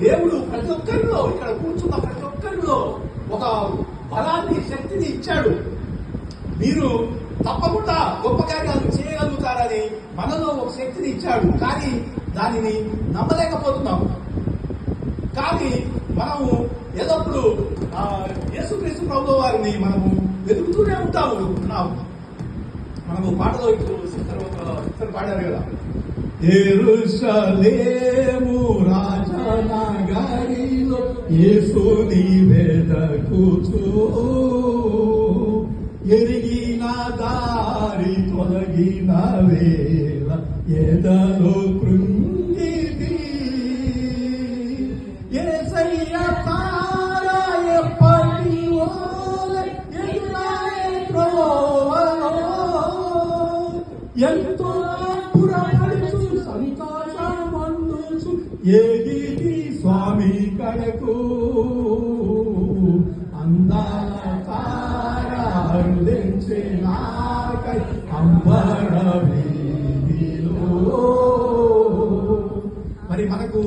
దేవుడు ప్రతి ఒక్కరిలో, ఇక్కడ కూర్చున్న ప్రతి ఒక్కరిలో ఒక బలాన్ని, శక్తిని ఇచ్చాడు. మీరు తప్పకుండా గొప్ప కార్యాలు చేయగలుగుతారని మనలో ఒక శక్తిని ఇచ్చాడు. కానీ దానిని నమ్మలేకపోతున్నాం. కానీ మనము ఎల్లప్పుడూ యేసుక్రీస్తు ప్రభువు వారిని మనము వెతుకుతూనే ఉన్నాము. మనము పాటలో ఇప్పుడు సిస్టర్ పాడారు కదా, యెరూషలేము రాజనగరిలో యేసుని వెదకుచు, ఎరిగిన దారి తొలగిన వేళ ఎదలో కృంగితి, యేసయ్య తార ఎప్పటి ఓలె ఎదురాయే త్రోవలో, ఎంతో పురపడుచు సంతోషమందుచు ఏగిటి స్వామి కడకు, అందాల తారారుదెంచె నాకై అంబర వీధిలో. మరి మనకు